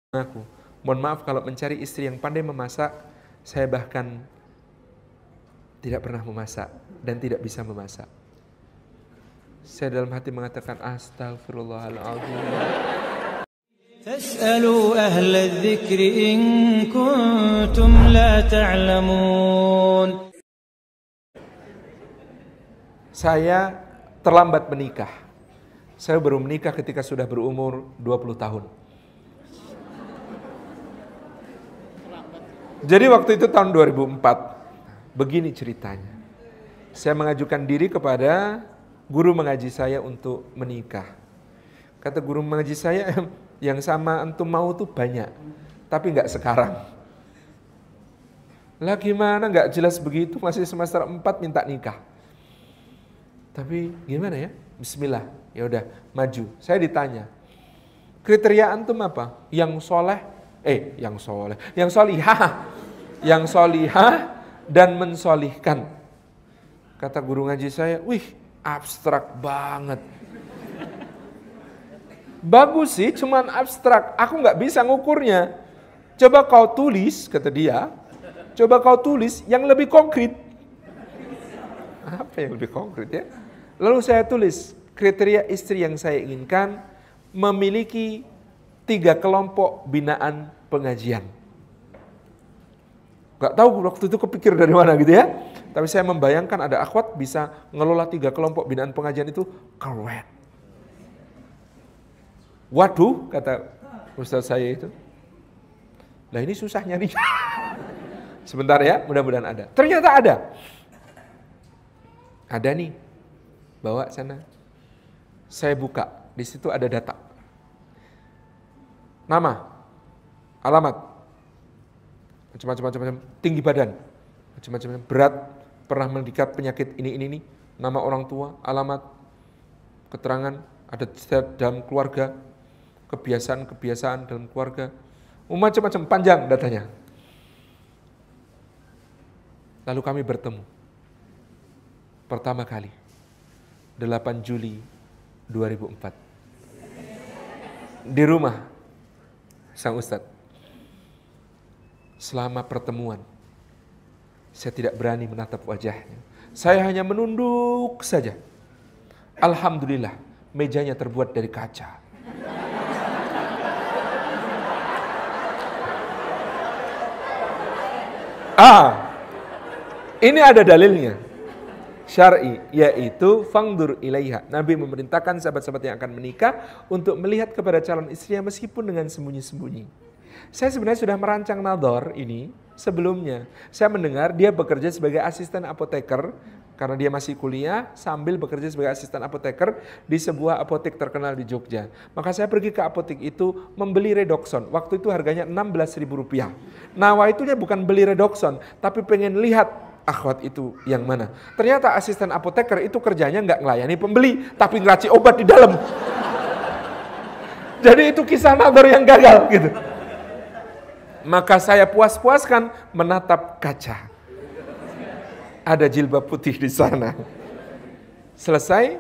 Aku, mohon maaf kalau mencari istri yang pandai memasak, saya bahkan tidak pernah memasak dan tidak bisa memasak. Saya dalam hati mengatakan astagfirullahaladzim. Fas'alu ahla dzikri in kuntum la ta'lamun. Saya terlambat menikah. Saya baru menikah ketika sudah berumur 20 tahun. Jadi waktu itu tahun 2004, begini ceritanya. Saya mengajukan diri kepada guru mengaji saya untuk menikah. Kata guru mengaji saya, yang sama antum mau tuh banyak, tapi nggak sekarang. Lah gimana nggak jelas begitu, masih semester 4 minta nikah. Tapi gimana ya? Bismillah, ya udah maju. Saya ditanya, kriteria antum apa? Yang solihah dan mensolihkan. Kata guru ngaji saya, wih abstrak banget. Bagus sih, cuman abstrak. Aku nggak bisa ngukurnya. Coba kau tulis, kata dia. Coba kau tulis yang lebih konkret. Apa yang lebih konkret ya? Lalu saya tulis kriteria istri yang saya inginkan memiliki 3 kelompok binaan pengajian. Gak tahu waktu itu kepikir dari mana gitu ya. Tapi saya membayangkan ada akhwat bisa ngelola 3 kelompok binaan pengajian itu keren. Waduh, kata ustaz saya itu. Lah ini susah nyari. Sebentar ya, mudah-mudahan ada. Ternyata ada. Ada nih. Bawa sana. Saya buka, di situ ada data. Nama, alamat, macam-macam, tinggi badan, macam-macam, berat, pernah menderita penyakit ini, nama orang tua, alamat, keterangan, ada dalam keluarga, kebiasaan dalam keluarga, macam-macam, panjang datanya. Lalu kami bertemu, pertama kali, 8 Juli 2004, di rumah sang ustadz. Selama pertemuan, saya tidak berani menatap wajahnya. Saya hanya menunduk saja. Alhamdulillah, mejanya terbuat dari kaca. Ini ada dalilnya. Syar'i, yaitu fangdur ilaiha. Nabi memerintahkan sahabat-sahabat yang akan menikah untuk melihat kepada calon istrinya meskipun dengan sembunyi-sembunyi. Saya sebenarnya sudah merancang nadhar ini sebelumnya. Saya mendengar dia bekerja sebagai asisten apoteker karena dia masih kuliah sambil bekerja sebagai asisten apoteker di sebuah apotek terkenal di Jogja. Maka saya pergi ke apotek itu membeli redoxon. Waktu itu harganya Rp16.000. Nawaitunya bukan beli redoxon, tapi pengen lihat akhwat itu yang mana. Ternyata asisten apoteker itu kerjanya nggak ngelayani pembeli, tapi ngeracik obat di dalam. Jadi itu kisah nadhar yang gagal gitu. Maka saya puas-puaskan menatap kaca. Ada jilbab putih di sana. Selesai,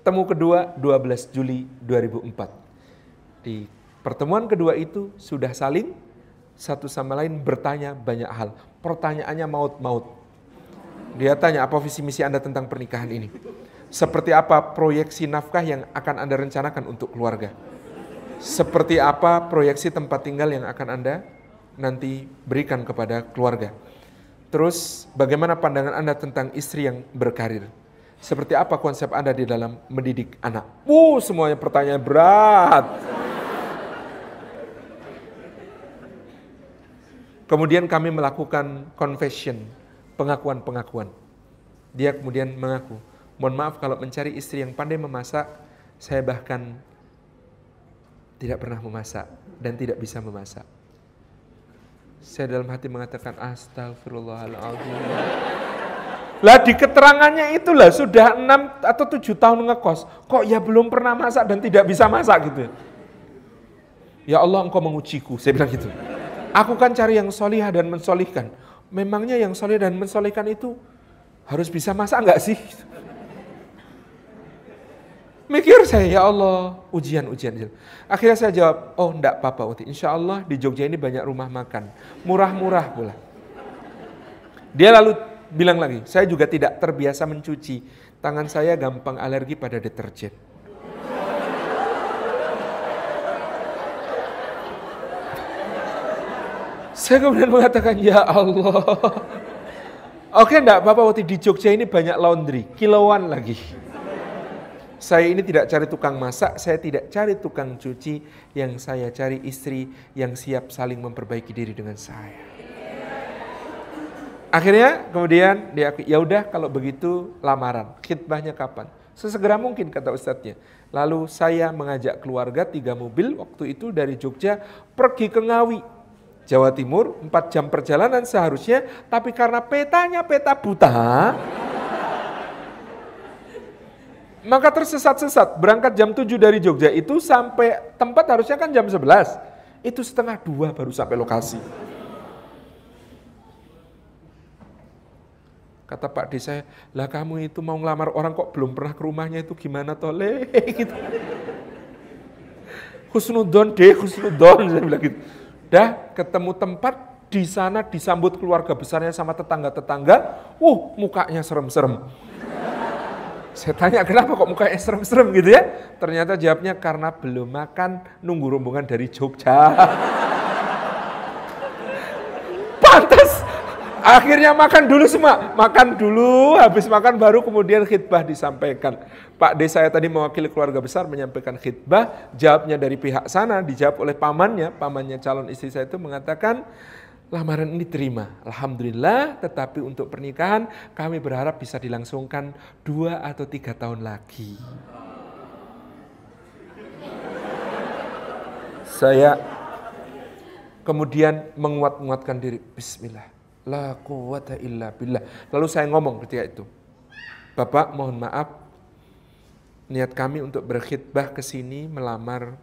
temu kedua 12 Juli 2004. Di pertemuan kedua itu sudah saling satu sama lain bertanya banyak hal. Pertanyaannya maut-maut. Dia tanya, apa visi misi Anda tentang pernikahan ini? Seperti apa proyeksi nafkah yang akan Anda rencanakan untuk keluarga? Seperti apa proyeksi tempat tinggal yang akan Anda nanti berikan kepada keluarga? Terus bagaimana pandangan Anda tentang istri yang berkarir? Seperti apa konsep Anda di dalam mendidik anak? Semuanya pertanyaan berat. Kemudian kami melakukan confession, pengakuan-pengakuan. Dia kemudian mengaku, mohon maaf kalau mencari istri yang pandai memasak, saya bahkan tidak pernah memasak dan tidak bisa memasak. Saya dalam hati mengatakan astagfirullahaladzim. Lah di keterangannya itulah sudah 6 atau 7 tahun ngekos, kok ya belum pernah masak dan tidak bisa masak gitu. Ya Allah, engkau mengujiku, saya bilang gitu. Aku kan cari yang solihah dan mensolihkan. Memangnya yang solih dan mensolihkan itu harus bisa masak enggak sih? Mikir saya, ya Allah, ujian. Akhirnya saya jawab, oh enggak apa-apa Uti, insya Allah di Jogja ini banyak rumah makan, murah-murah pula. Dia lalu bilang lagi, saya juga tidak terbiasa mencuci, tangan saya gampang alergi pada deterjen. Saya kemudian mengatakan, ya Allah. Oke, enggak apa-apa Uti, di Jogja ini banyak laundry, kiloan lagi. Saya ini tidak cari tukang masak, saya tidak cari tukang cuci, yang saya cari istri yang siap saling memperbaiki diri dengan saya. Akhirnya kemudian dia, ya udah kalau begitu lamaran, khitbahnya kapan? Sesegera mungkin kata ustadznya. Lalu saya mengajak keluarga 3 mobil waktu itu dari Jogja pergi ke Ngawi, Jawa Timur, 4 jam perjalanan seharusnya, tapi karena petanya peta buta, maka tersesat-sesat. Berangkat jam 7 dari Jogja itu sampai tempat harusnya kan jam 11. Itu 1:30 baru sampai lokasi. Kata Pak D saya, lah kamu itu mau ngelamar orang kok belum pernah ke rumahnya itu gimana tole? Gitu. Husnudon deh, husnudon, saya bilang gitu. Dah ketemu tempat, di sana disambut keluarga besarnya sama tetangga-tetangga, mukanya serem-serem. Saya tanya kenapa kok mukanya serem-serem gitu ya? Ternyata jawabnya karena belum makan, nunggu rombongan dari Jogja. Pantes. Akhirnya makan dulu semua. Makan dulu, habis makan baru kemudian khitbah disampaikan. Pak D saya tadi mewakili keluarga besar menyampaikan khitbah. Jawabnya dari pihak sana, dijawab oleh pamannya calon istri saya itu mengatakan, lamaran ini terima, alhamdulillah, tetapi untuk pernikahan kami berharap bisa dilangsungkan 2 atau 3 tahun lagi. Saya kemudian menguatkan diri, bismillah, la quwwata illa billah. Lalu saya ngomong ketika itu, Bapak mohon maaf, niat kami untuk berkhitbah ke sini melamar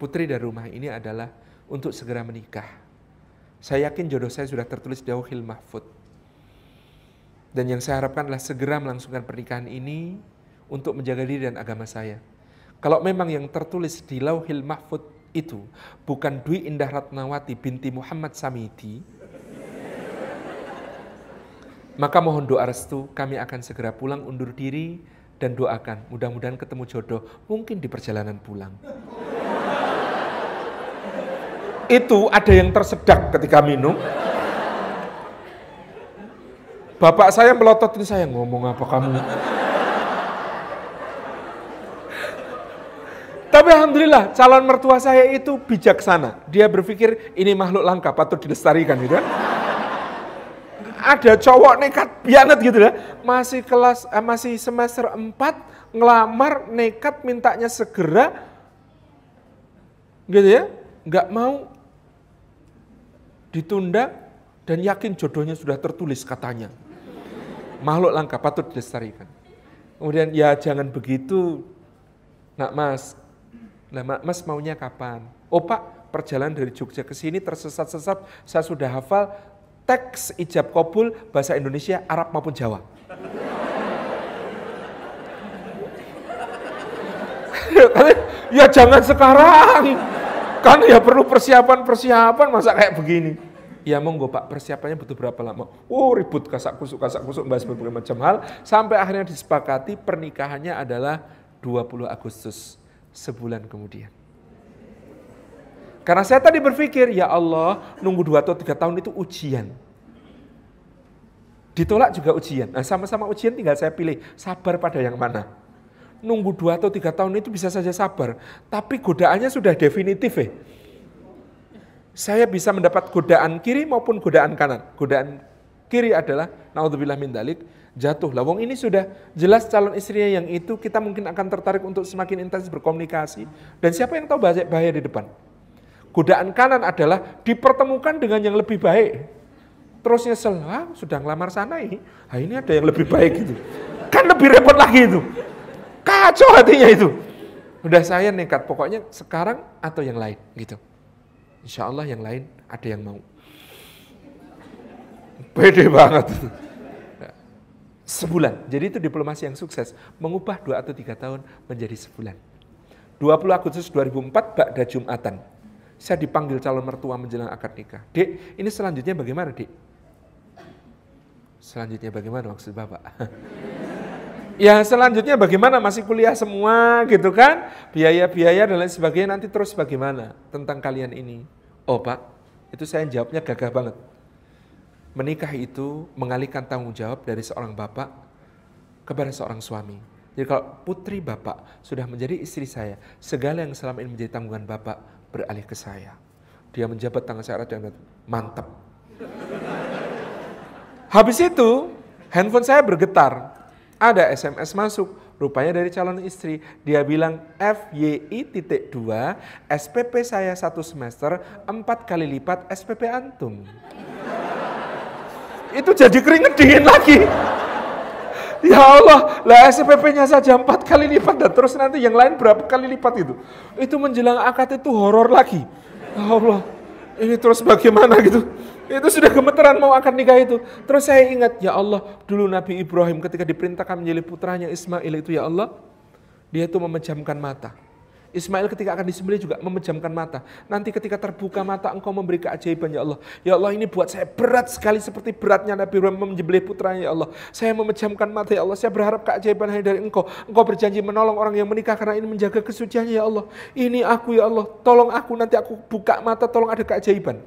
putri dari rumah ini adalah untuk segera menikah. Saya yakin jodoh saya sudah tertulis di Lauhil Mahfuz. Dan yang saya harapkan adalah segera melangsungkan pernikahan ini untuk menjaga diri dan agama saya. Kalau memang yang tertulis di Lauhil Mahfuz itu bukan Dwi Indah Ratnawati binti Muhammad Samiti, maka mohon doa restu, kami akan segera pulang undur diri dan doakan mudah-mudahan ketemu jodoh, mungkin di perjalanan pulang. Itu ada yang tersedak ketika minum. Bapak saya melototin saya, ngomong apa kamu? Tapi alhamdulillah calon mertua saya itu bijaksana. Dia berpikir ini makhluk langka, patut dilestarikan gitu kan. Ada cowok nekat banget gitu ya. Masih semester 4 ngelamar nekat mintanya segera. Gitu ya. Nggak mau ditunda dan yakin jodohnya sudah tertulis katanya. Makhluk langka patut dilestarikan. Kemudian ya jangan begitu. Nak Mas. Nah, Mas maunya kapan? Oh Pak, perjalanan dari Jogja ke sini tersesat-sesat, saya sudah hafal teks ijab kabul bahasa Indonesia, Arab maupun Jawa. Ya jangan sekarang. Kan ya perlu persiapan, masa kayak begini. Ya monggo Pak, persiapannya butuh berapa lama? Ribut kasak kusuk, bahas berbagai macam hal. Sampai akhirnya disepakati pernikahannya adalah 20 Agustus, sebulan kemudian. Karena saya tadi berpikir, ya Allah, nunggu 2 atau 3 tahun itu ujian. Ditolak juga ujian. Nah sama-sama ujian tinggal saya pilih, sabar pada yang mana. Nunggu 2 atau 3 tahun itu bisa saja sabar, tapi godaannya sudah definitif ya. Saya bisa mendapat godaan kiri maupun godaan kanan. Godaan kiri adalah, naudzubillah min dzalik, jatuh. Lawang ini sudah jelas calon istrinya yang itu, kita mungkin akan tertarik untuk semakin intens berkomunikasi. Dan siapa yang tahu bahaya di depan. Godaan kanan adalah dipertemukan dengan yang lebih baik. Terus nyesel, sudah ngelamar sana ini ada yang lebih baik gitu. Kan lebih repot lagi itu. Kacau hatinya itu. Udah saya nekat, pokoknya sekarang atau yang lain gitu. Insya Allah yang lain ada yang mau. Pede banget. Sebulan. Jadi itu diplomasi yang sukses. Mengubah 2 atau 3 tahun menjadi sebulan. 20 Agustus 2004, Ba'da Jumatan. Saya dipanggil calon mertua menjelang akad nikah. Dek, ini selanjutnya bagaimana, Dek? Selanjutnya bagaimana maksud Bapak? Ya selanjutnya bagaimana, masih kuliah semua gitu kan? Biaya-biaya dan lain sebagainya, nanti terus bagaimana tentang kalian ini? Oh Pak, itu saya jawabnya gagah banget. Menikah itu mengalihkan tanggung jawab dari seorang bapak kepada seorang suami. Jadi kalau putri bapak sudah menjadi istri saya, segala yang selama ini menjadi tanggungan bapak beralih ke saya. Dia menjabat tangan saya dan mantap. Habis itu handphone saya bergetar. Ada SMS masuk, rupanya dari calon istri. Dia bilang FYI.2, SPP saya 1 semester 4 kali lipat SPP antum. Itu jadi keringet dingin lagi. Ya Allah, lah SPP-nya saja 4 kali lipat dan terus nanti yang lain berapa kali lipat itu. Itu menjelang akad itu horor lagi. Ya Allah, ini terus bagaimana gitu. Itu sudah gemeteran mau akad nikah itu. Terus saya ingat, ya Allah, dulu Nabi Ibrahim ketika diperintahkan menyembelih putranya Ismail itu, ya Allah, dia itu memejamkan mata. Ismail ketika akan disembelih juga memejamkan mata. Nanti ketika terbuka mata engkau memberi keajaiban, ya Allah. Ya Allah, ini buat saya berat sekali seperti beratnya Nabi Ibrahim menyembelih putranya, ya Allah. Saya memejamkan mata, ya Allah. Saya berharap keajaiban hanya dari engkau. Engkau berjanji menolong orang yang menikah karena ini menjaga kesuciannya, ya Allah. Ini aku, ya Allah. Tolong aku, nanti aku buka mata, tolong ada keajaiban.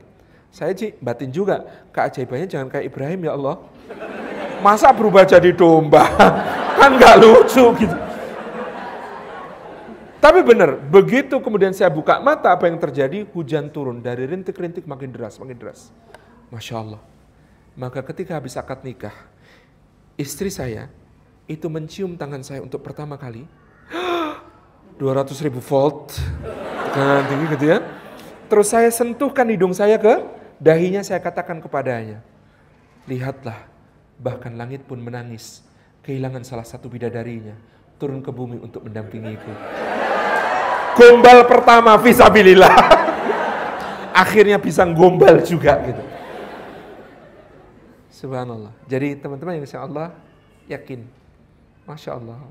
Saya batin juga, keajaibannya jangan kayak Ibrahim, ya Allah. Masa berubah jadi domba? Kan gak lucu gitu. Tapi benar, begitu kemudian saya buka mata, apa yang terjadi? Hujan turun, dari rintik-rintik makin deras, makin deras. Masya Allah. Maka ketika habis akad nikah, istri saya itu mencium tangan saya untuk pertama kali. 200.000 volt, tekanan tinggi gitu ya. Terus saya sentuhkan hidung saya ke dahinya, saya katakan kepadanya, lihatlah, bahkan langit pun menangis, kehilangan salah satu bidadarinya, turun ke bumi untuk mendampingiku. Gombal pertama, fisabilillah. Akhirnya bisa gombal juga gitu. Subhanallah. Jadi teman-teman yang insya Allah yakin, Masya Allah,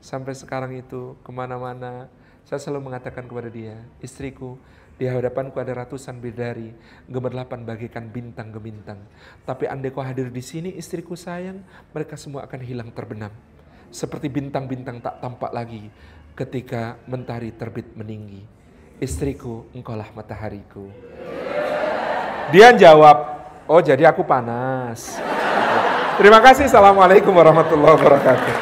sampai sekarang itu kemana-mana saya selalu mengatakan kepada dia, istriku, di hadapanku ada ratusan bidadari, gemerlapan bagaikan bintang gemintang. Tapi andai kau hadir di sini, istriku sayang, mereka semua akan hilang terbenam. Seperti bintang-bintang tak tampak lagi ketika mentari terbit meninggi. Istriku, engkaulah matahariku. Dia jawab, oh jadi aku panas. Terima kasih. Assalamualaikum warahmatullahi wabarakatuh.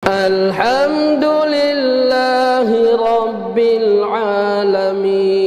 Alhamdulillahi Rabbil Alamin.